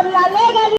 por la legalidad,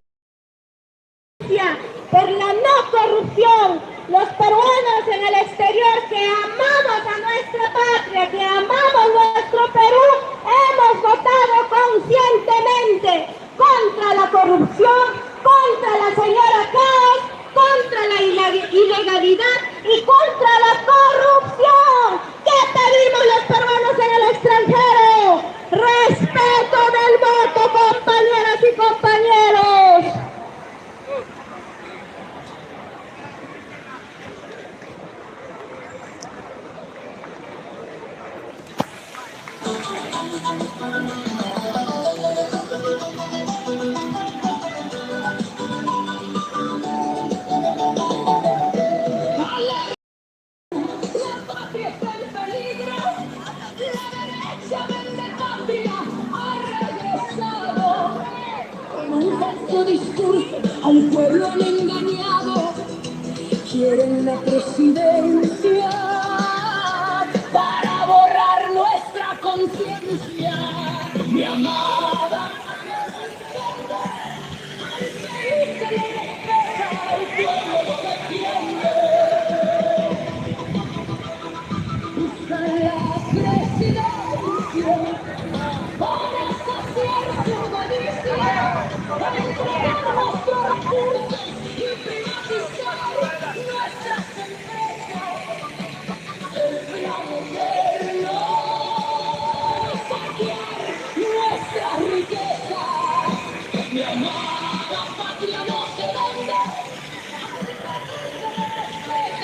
por la no corrupción. Los peruanos en el exterior que amamos a nuestra patria, que amamos nuestro Perú, hemos votado conscientemente contra la corrupción, contra la señora Caos, contra la ilegalidad y contra la corrupción. ¿Qué pedimos los peruanos en el extranjero? Respeto del voto, compañeras y compañeros. Discurso al pueblo han engañado, quieren la presidencia para borrar nuestra conciencia. Mi amada, al país se le respeta, al pueblo lo defiende. Buscan la presidencia para saciar su codicia, para entregar nuestros recursos y privatizar nuestras empresas. El plan gobierno, saquear nuestras riquezas. Mi amada patria no se vende.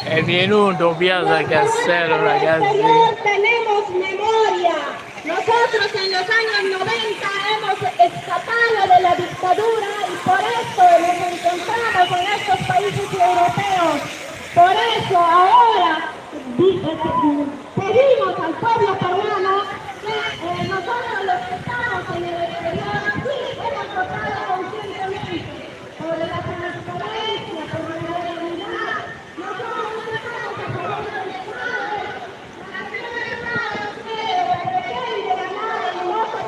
È venuto piazza Castello, ragazzi. Tenemos memoria. Nosotros en los años 90 hemos escapado de la dictadura y por eso nos encontramos en estos países europeos. Por eso ahora pedimos al pueblo peruano que nosotros los que estamos en el exterior sí hemos votado conscientemente por la transparencia, por la legalidad. Nosotros no estamos a favor del fraude. La señora pretende ganar el voto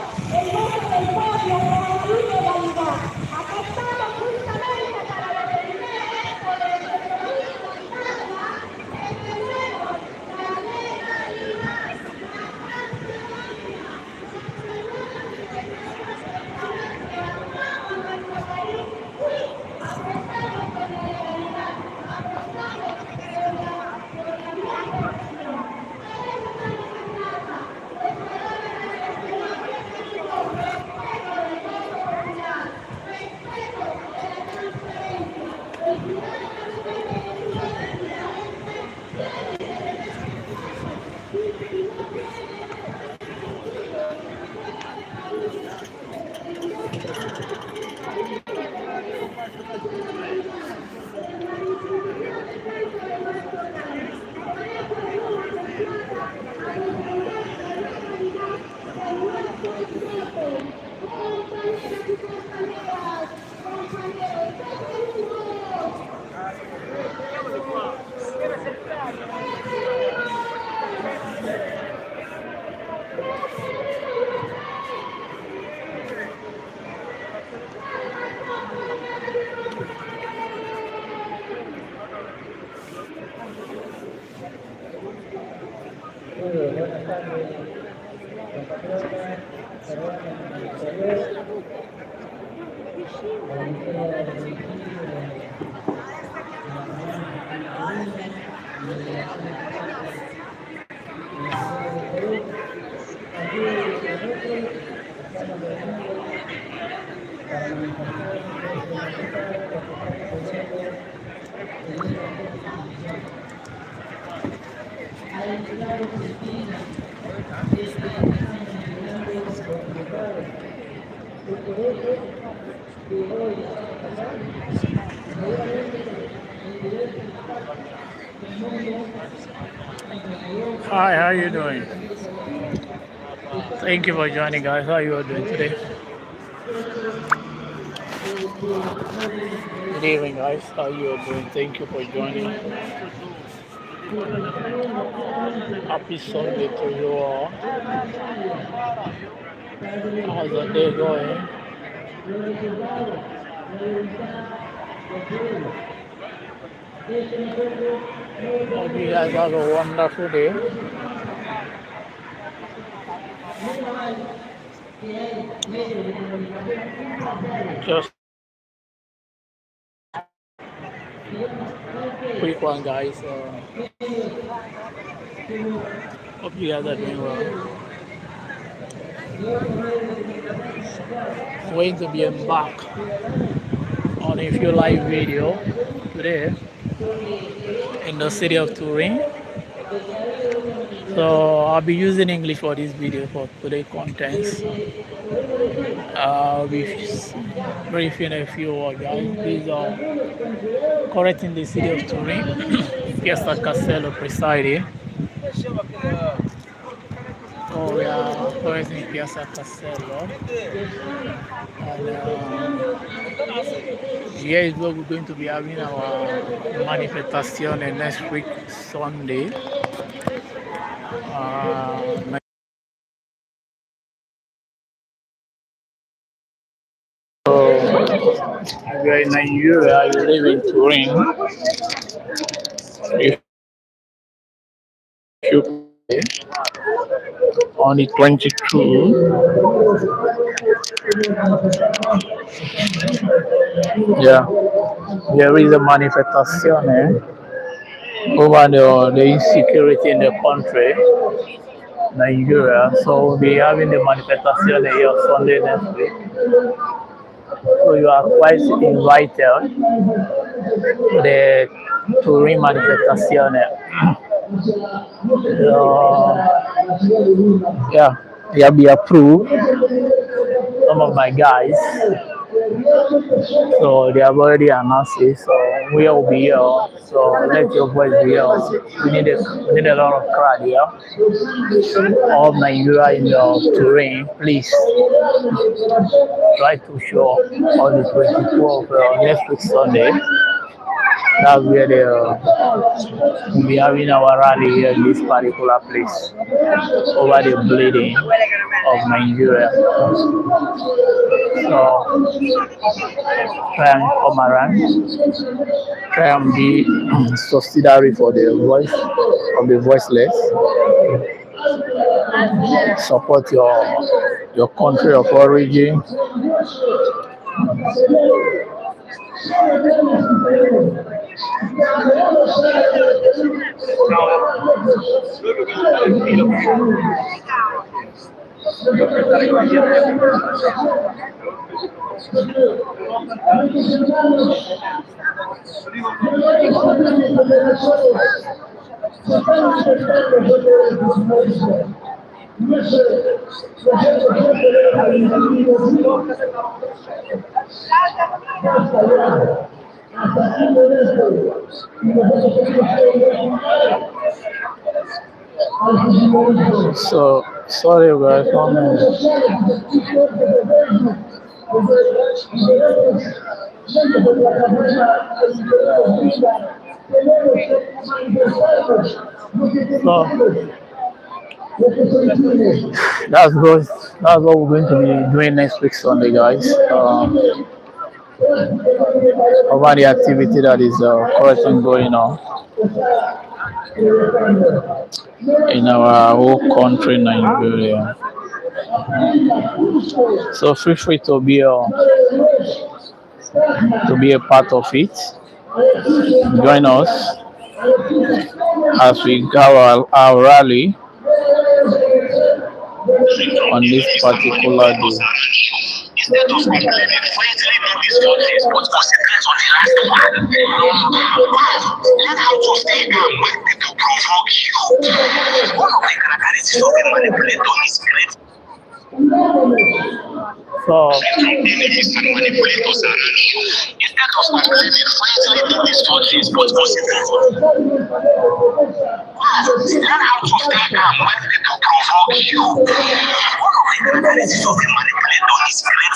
del pueblo con ilegalidad. Acá estamos justamente para defender esto de nuestro país, defendemos la legalidad, la transparencia, amamos nuestro país, sí, apostamos por la legalidad, apostamos por la corrupción. Buenas tardes, compatriotas, peruanos en el exterior. Hi, how are you doing? Thank you for joining, guys. How are you all doing today? Good evening, guys. How are you all doing? Thank you for joining. Happy Sunday to you all. How's the day going? Hope you guys have a wonderful day. Just quick one, guys. Hope you guys are doing well. Going to be back on a few live video today in the city of Turin. So I'll be using English for this video for today's contents. I'll be briefing a few words, guys. These are correct in the city of Turin, Fiesta Castello presiding. So we are correct in Piazza Castello. And here is where we're going to be having our manifestation next week, Sunday. So if you're in Nigeria, you live in Turin. If you pay on the 22, yeah, there is a manifestation over the insecurity in the country, Nigeria. So we'll be having the manifestation here Sunday next week. So you are quite invited to the Turin manifestation. Yeah, they have been approved. Some of my guys, so they have already announced it. So we will be here. So let your voice be here. We need a lot of crowd here. All Nigeria in your Turin, please try to show on the 24th of next week Sunday. That's where we'll be having our rally here in this particular place over the bleeding of Nigeria. So try and come around, try and be subsidiary for the voice of the voiceless. Support your country of origin. So sorry guys, 1 minute. So that's what we're going to be doing next week Sunday, guys. Over the activity that is currently going on in our whole country, Nigeria. So feel free to be a part of it. Join us as we go our rally on this particular day. Instead of complaining, friendly discussions, but concentrate on the last one. Learn how to stay calm when people provoke you. One of the characteristics of a manipulator is great. So, enemies and manipulators around you. Instead of complaining, friendly discussions, but concentrate on learn how to stay calm when people provoke you. One of the characteristics of a manipulator is great.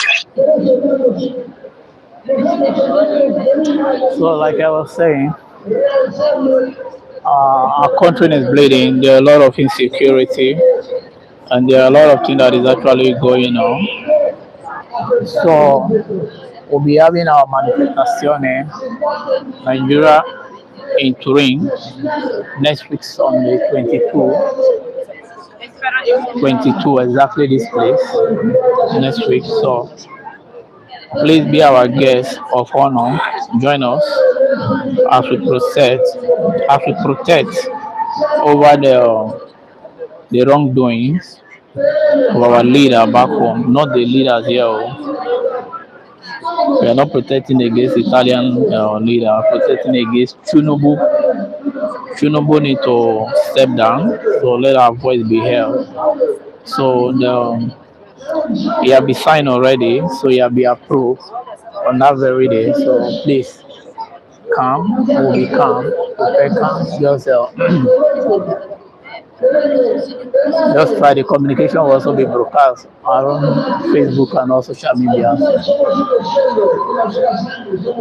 So, like I was saying, our country is bleeding. There are a lot of insecurity, and there are a lot of things that is actually going on. So we'll be having our manifestazione Nigeria in Turin next week Sunday 22 exactly this place next week. So please be our guest of honor. Join us as we protect over the wrongdoings of our leader back home, not the leaders here. We are not protecting against Italian leader, protecting against Tinubu. Tinubu need to step down, so let our voice be heard. So he have been signed already, so he have been approved on that very day. So please calm, we'll be calm, prepare calm, just try the communication will also be broadcast around Facebook and all social media.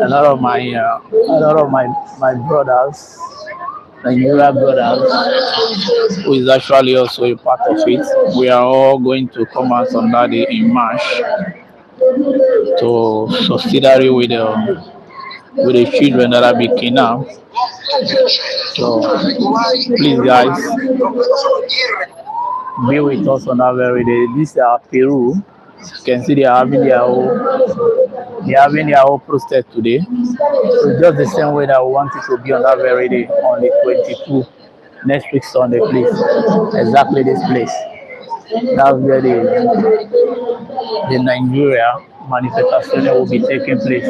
A lot of my brothers, Nigeria brothers, who is actually also a part of it, we are all going to come out on that day in March to subsidiary with the children that are being kidnapped. So please guys, be with us on that very day. This is Peru. You can see they are having their whole protest today. So just the same way that we want it to be on that very day on the 22 next week Sunday, please. Exactly this place. That's where the Nigeria manifestation will be taking place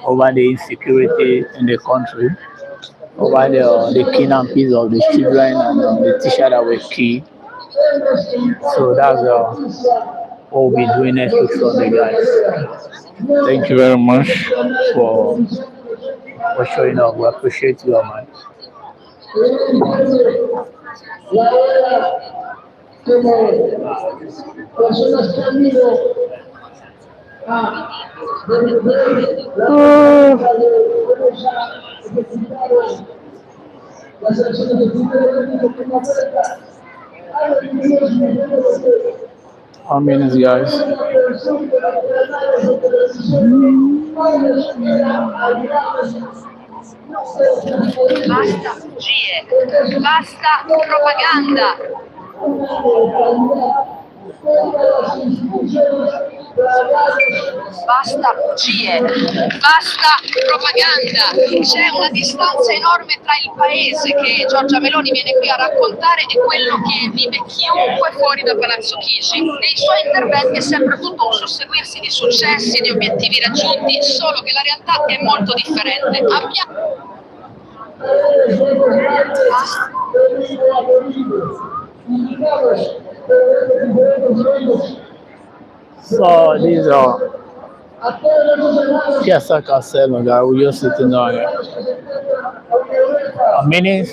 over the insecurity in the country, over the kidnappings of the children and the teacher that were killed. So that's what we'll be doing next week Sunday, guys. Thank you very much for showing up. We appreciate you, man. How minutes, guys? Basta bugie, basta propaganda. Basta bugie, basta propaganda. C'è una distanza enorme tra il paese che Giorgia Meloni viene qui a raccontare e quello che vive chiunque fuori da Palazzo Chigi. Nei suoi interventi è sempre tutto un susseguirsi di successi, di obiettivi raggiunti, solo che la realtà è molto differente. So these are Piazza Castello, guys. We're just sitting down here. A minute.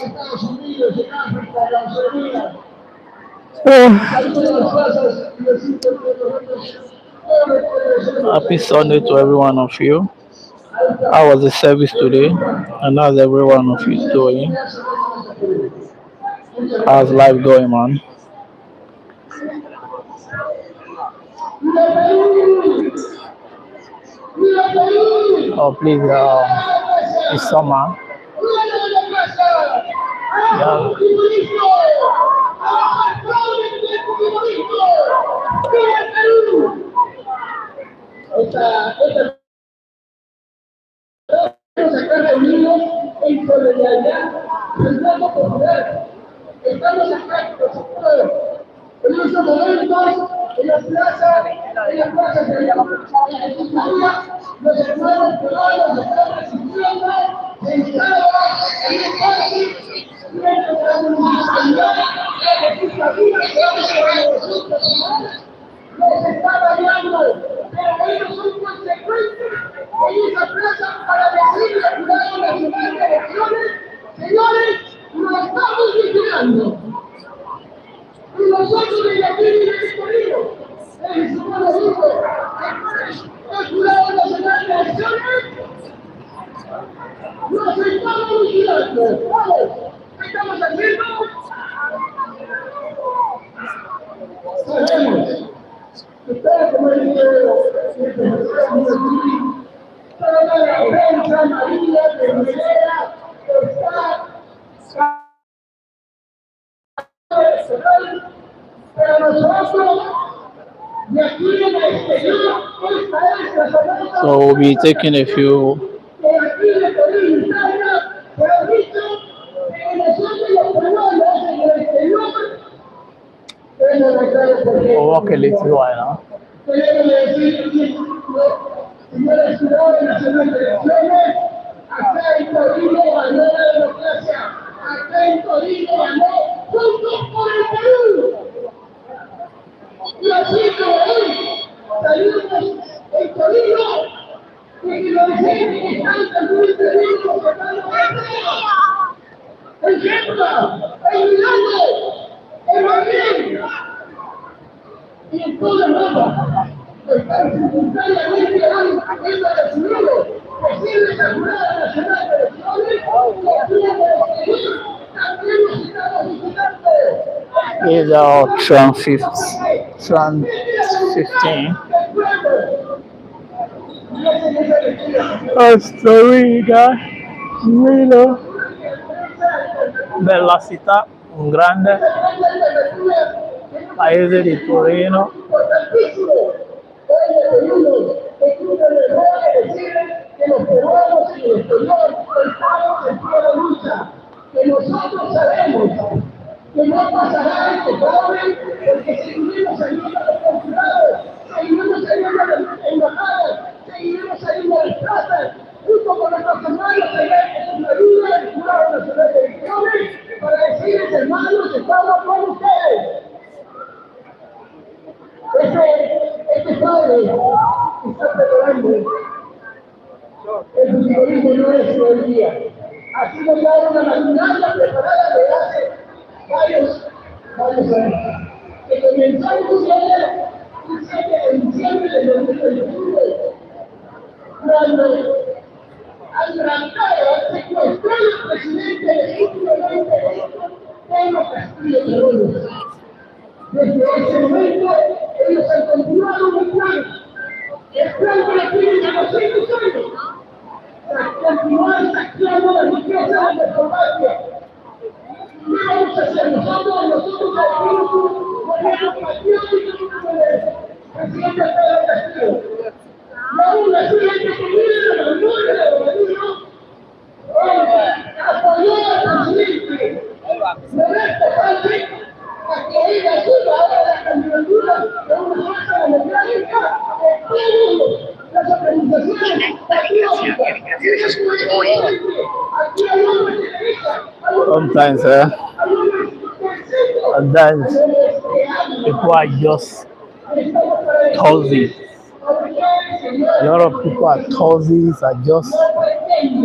Happy Sunday to every one of you. How was the service today? And how's every one of you doing? How's life going, man? Oh, please, it's summer. Yeah. Acá reunidos en solidaridad, luchando por poder. Estamos acá con su pueblo. En esos momentos, en las plazas de la Constitución, los hermanos peruanos están resistiendo, sentados en el parque, frente a la municipalidad, la legislatura que vamos a los está variando, pero ellos son consecuentes, ellos aplazan para decirle al jurado nacional de elecciones, señores, lo estamos vigilando. Y nosotros desde aquí discutimos, el Senado dijo, el jurado nacional de elecciones, nos estamos vigilando. Vamos, ¿qué estamos haciendo? Sabemos. Ustedes, como dice toda la prensa amarilla de manera está pero nosotros de aquí en el exterior, esta es la famosa So we'll be taking a few. que aquí en el Italia se ha dicho que nosotros los peruanos en el exterior tenemos la cara por qué. We'll walk a little while now. Queremos decir, señores ciudadanos nacionales de elecciones, acá en Torino ganó la democracia, acá en Torino ganó Juntos por el Perú. Y así como hoy salimos en Torino, y que lo dicen que están muy terribles, que están en Génova, en Milano, en Madrid, y en toda Europa. Están simultáneamente hoy haciendo decidido que sigue la Jurada Nacional de Elecciones, y aquí en el exterior también nos estamos visitando. Here's our Trump 15. Costa Rica, Milo, Bella città, un grande paese di Torino. Que los peruanos y el exterior estamos en pie de lucha, que nosotros sabemos que no pasará este joven, porque seguiremos saliendo a los consulados, seguiremos saliendo a las embajadas, seguiremos saliendo a las plazas, junto con nuestros hermanos allá en la vida del Jurado Nacional de Elecciones, para decirles, hermanos, estamos con ustedes. Este padre está preparando. El fujimorismo no es de hoy día. Ha sido ya una maquinaria preparada desde hace varios años. Que comenzamos el 7 de diciembre de 2021, cuando al arrancado, al secuestrar al presidente legítimamente electo, Pedro Castillo Terrones. Desde ese momento, ellos han continuado un plan. El plan que le tienen a los 6 años. Continuar saqueando la riqueza de nuestro patria. ¿Qué vamos a hacer? Nosotros tenemos un gobierno patriótico como el presidente Pedro Castillo. Y aún así hay que pedir la memoria de gobierno. Apoyó al presidente Roberto Sánchez a que ella suba ahora la candidatura de una fuerza democrática de todas las organizaciones patrióticas. Sometimes, people are just toxic. A lot of people are toxic, are just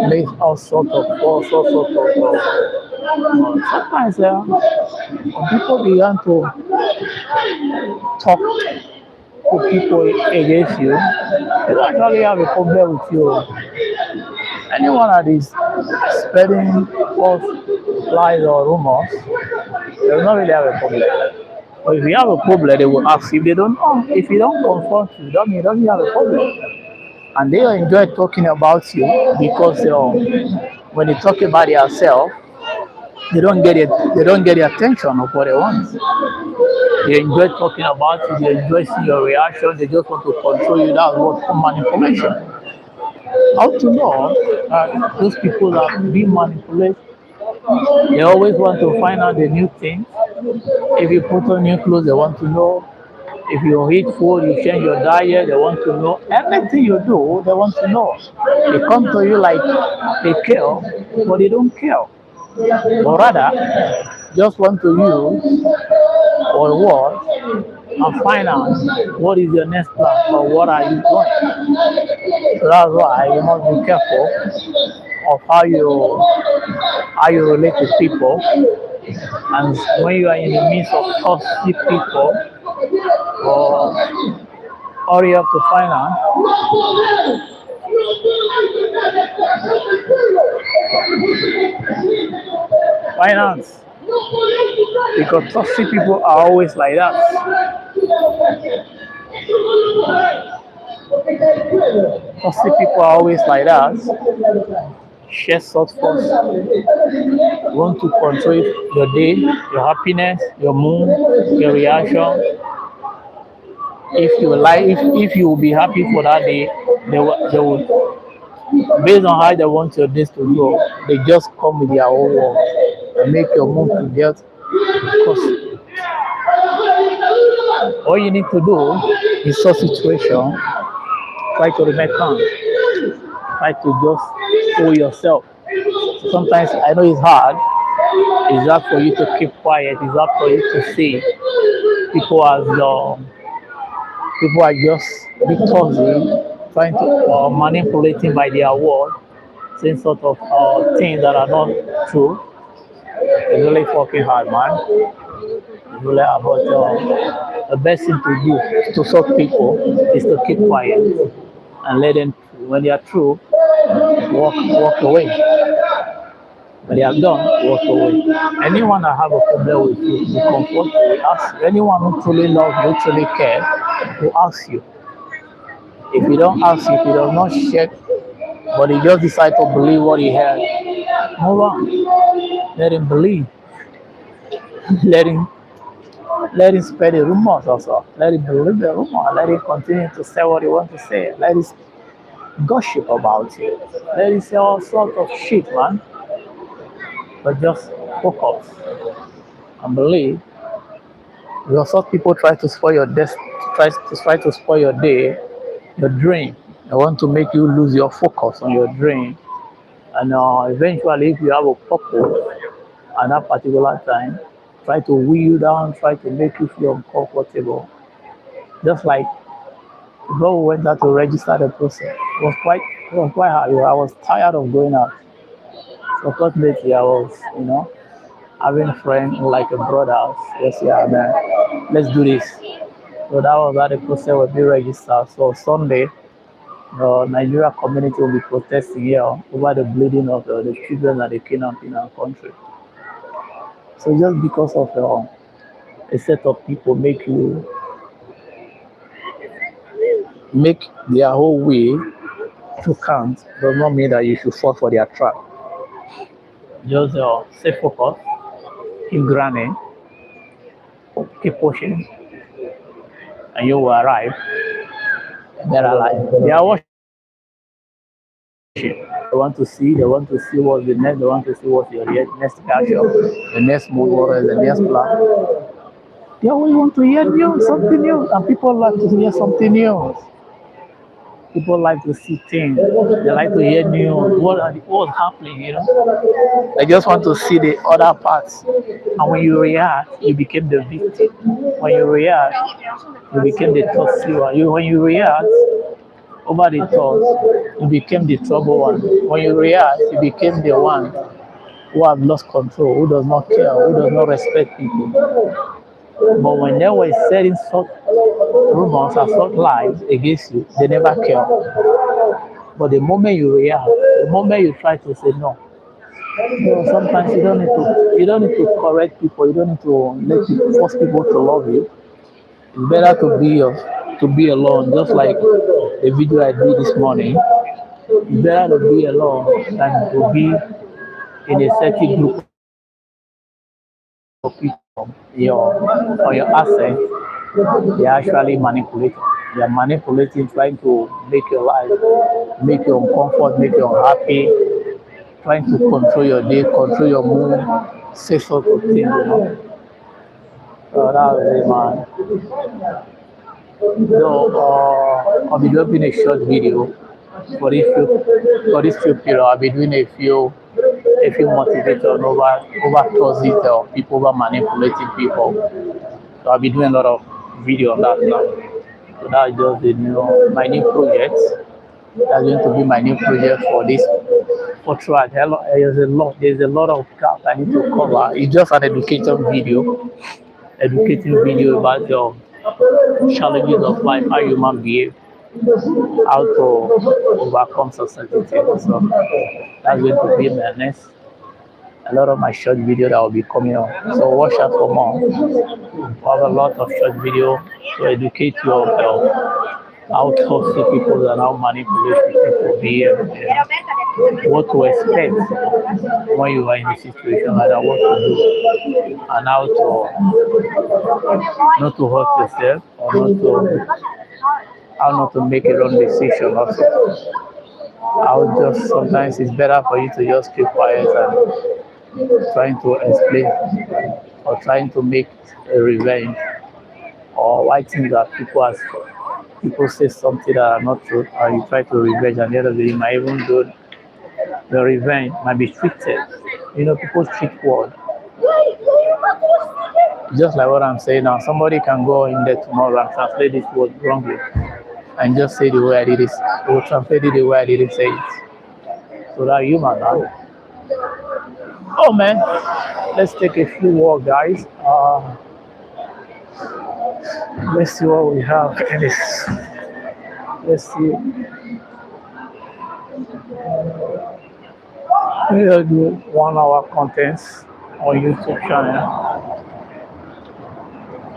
make all sorts of. Sometimes, when people begin to talk to people against you, they don't actually have a problem with you. Anyone that is spreading false lies or rumors, they will not really have a problem. But if you have a problem, they will ask. If they don't know, if you don't confront you, you don't have a problem. And they enjoy talking about you because when they talk about themselves, they don't get the attention of what they want. They enjoy talking about you, they enjoy seeing your reaction, they just want to control you. That's what manipulation. How to know those people that being manipulated, they always want to find out the new things. If you put on new clothes, they want to know. If you eat food, you change your diet, they want to know. Everything you do, they want to know. They come to you like they care, but they don't care. But rather, just want to use or what and find out what is your next plan or what are you doing. So that's why you must be careful of how you relate to people. And when you are in the midst of toxic people, all you have to find out finance, because toxic people are always like that. toxic people are always like that. Share thought first. Want to control your day, your happiness, your mood, your reaction. If you like, if you will be happy for that day, they will based on how they want your days to go, they just come with their own work and make your mood to just cause. All you need to do in such situation, try to remain calm. Try to just hold yourself. Sometimes I know it's hard. It's hard for you to keep quiet. It's hard for you to see people as people are just big toxic, trying to manipulating by their word, saying sort of things that are not true. It's really fucking hard, man. It's really about the best thing to do to solve people is to keep quiet and let them, when they are true, walk away. When they are done, walk away. Anyone that have a problem with you, you comfort, will ask you. Anyone who truly loves you, truly care, will ask you. If you don't ask, if you do not check, but he just decide to believe what he heard, move on. Let him believe. let him let him spread the rumors also. Let him believe the rumor. Let him continue to say what he wants to say. Let him gossip about you. Let him say all sorts of shit, man. But just focus and believe. Because some people try to spoil your try to spoil your day, your dream. They want to make you lose your focus on your dream. And eventually, if you have a purpose at that particular time, try to weigh you down, try to make you feel uncomfortable. Just like bro went out to register the process. It was quite hard. I was tired of going out. So fortunately, I was, having a friend like a brother. Yes, yeah, man. Let's do this. So that was how the process will be registered. So Sunday, the Nigeria community will be protesting here over the bleeding of the children that they kidnapped in our country. So just because of a set of people make their whole way to count does not mean that you should fall for their trap. Just stay focused, keep grinding, keep pushing, and you will arrive better life. They are watching. They want to see what's the next, they want to see what's your next action, the next move, what is the next plan. They always want to hear news, something new, and people like to hear something new. People like to see things. They like to hear news. What's happening. They just want to see the other parts. And when you react, you became the victim. When you react, you became the toxic one. When you react over the thoughts, you became the trouble one. When you react, you became the one who have lost control, who does not care, who does not respect people. But when they were setting such rumors and such lies against you, they never care. But the moment you react, the moment you try to say no, sometimes you don't need to correct people, you don't need to force people to love you. It's better to be alone, just like the video I did this morning. It's better to be alone than to be in a certain group of people. Your assets, they actually manipulate. They are manipulating, trying to make your life, make you uncomfortable, make you unhappy, trying to control your day, control your mood, say sort of things. So that was it, man. So I'll be doing a short video for this few period. I'll be doing a few motivation over toxic people, over manipulating people. So I'll be doing a lot of video on that now. So that's just my new project. That's going to be my new project for this for track. There's a lot of gap I need to cover. It's just an educating video about the challenges of life, how human behave, how to overcome certain things. So that's going to be my next. A lot of my short video that will be coming on. So watch out for more. We have a lot of short video to educate you about how toxic people and how manipulative people behave, what to expect when you are in a situation like that, what to do, and how to not to hurt yourself or not to how not to make a wrong decision also. How just sometimes it's better for you to just keep quiet and trying to explain or trying to make a revenge or why things that people say something that are not true and you try to revenge and the other day you might even do the revenge might be treated. You know, people treat word. Just like what I'm saying now, somebody can go in there tomorrow and translate this word wrongly and just say the way I did it. They will translate it the way I didn't say it. So that human now. Oh man, let's take a few walk, guys. Let's see what we have in this. Let's see. We'll do 1 hour contents on YouTube channel.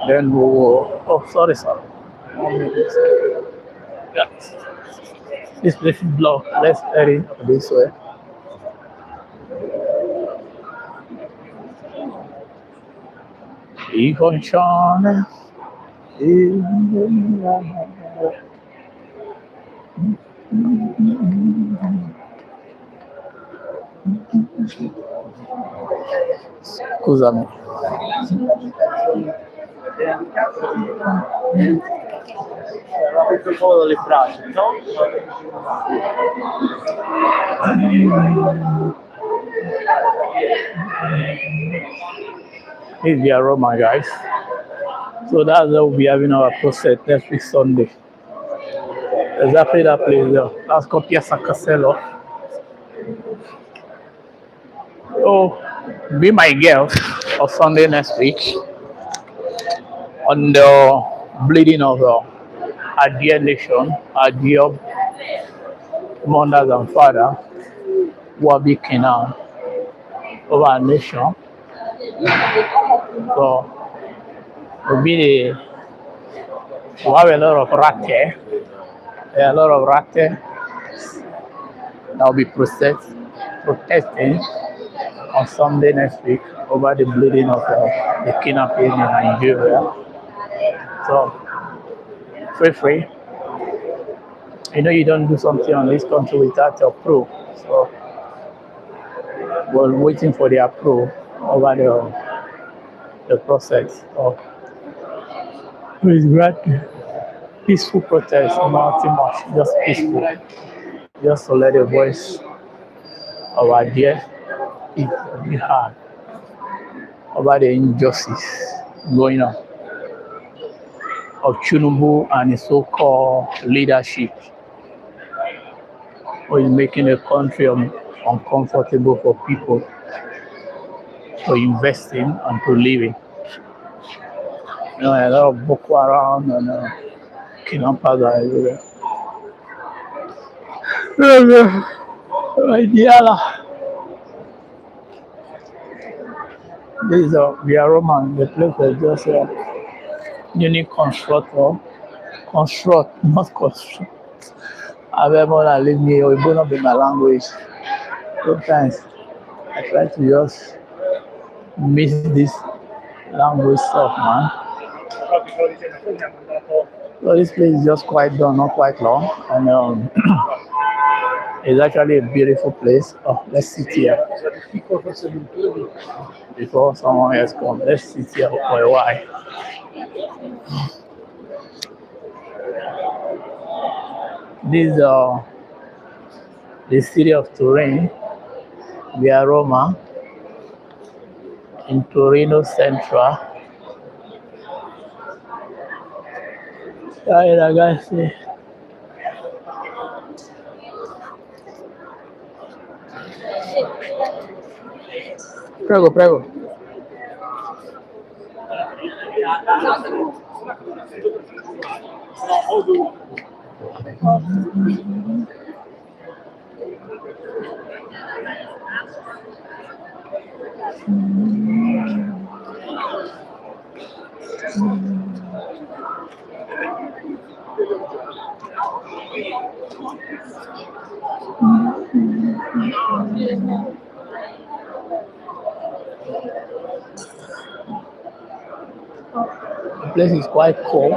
Then we will. Oh, sorry. 1 minute. Yes. This place is blocked. Let's head in this way. Icon channel. Scusami. Un po' dalle braccia, no? This is the aroma, guys. So that's how we'll be having our process next week Sunday. Exactly that place there. That's called Piazza Castello. So be my guest on Sunday next week on the bleeding of our dear nation, our dear mothers and fathers who are being out of our nation. So we'll have a lot of rate, a lot of rate that will be protesting on Sunday next week over the bleeding of the kidnapping in Nigeria. So feel free. You know you don't do something on this country without your proof. So we're waiting for the approval over the process of peaceful protest, nothing much, just peaceful. Just to let the voice of our dear people be heard over the injustice going on of Tinubu and his so-called leadership, who is making the country uncomfortable for people to invest in and to live in. You know, a lot of Boko Haram and kidnappers are everywhere. This is Via Roman, the place was just unique constructor. Construct, not construct. I have more than leave me, or it will not be my language. Sometimes I try to just miss this language stuff, man. So this place is just quite done, not quite long, and it's actually a beautiful place. Oh, let's sit here before someone else comes. Let's sit here for a while. This is the city of Turin, via Roma, in Torino Central. Dai ragazzi. Prego. The place is quite cool.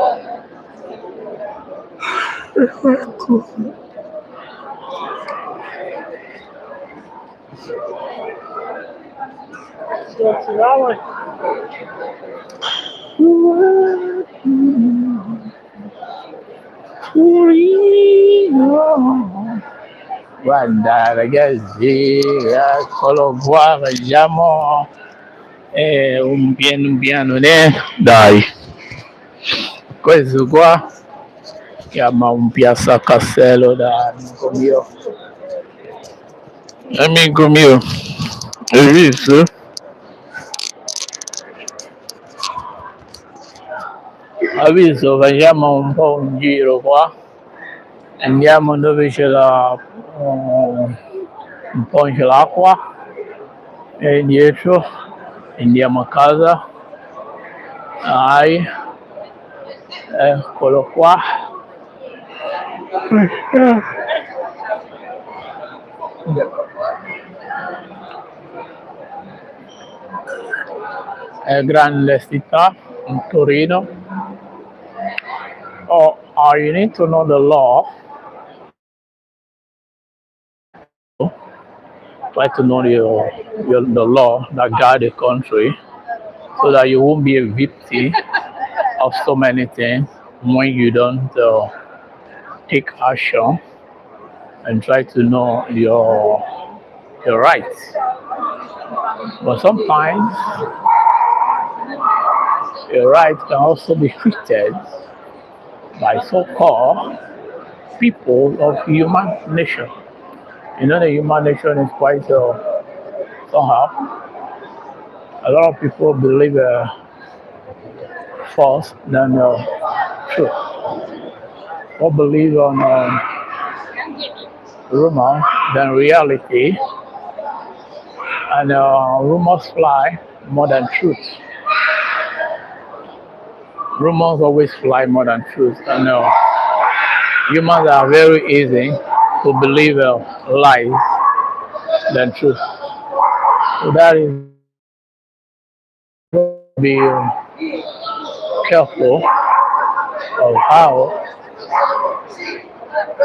Guarda ragazzi, eccolo qua, vediamo un piano, né? Dai, questo qua chiama un piazza Castello da amico mio, hai visto? Hai visto? Facciamo un po' un giro qua, andiamo dove c'è un po' c'è l'acqua e dietro andiamo a casa. Dai, eccolo qua. È grande città, in Torino. Oh, you need to know the law. Try to know the law that guide the country so that you won't be a victim of so many things when you don't take action and try to know your rights. But sometimes your rights can also be treated by so-called people of human nature. You know, the human nature is quite somehow. A lot of people believe false than true. Or believe on rumor than reality, and rumors fly more than truth. Rumors always fly more than truth, and humans are very easy to believe lies than truth. So that is be careful of how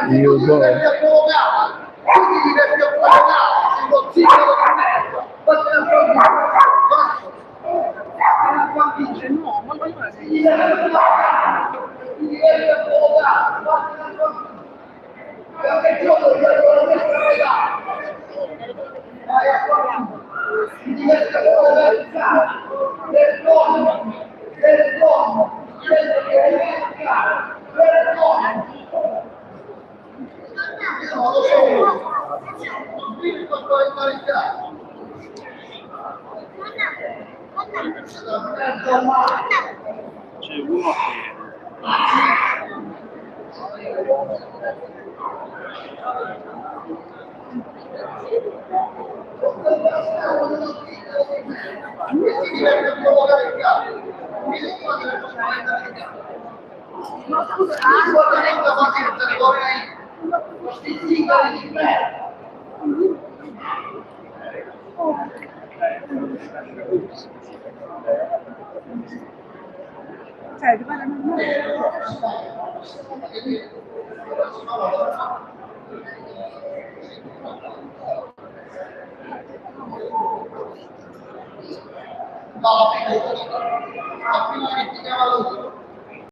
you go.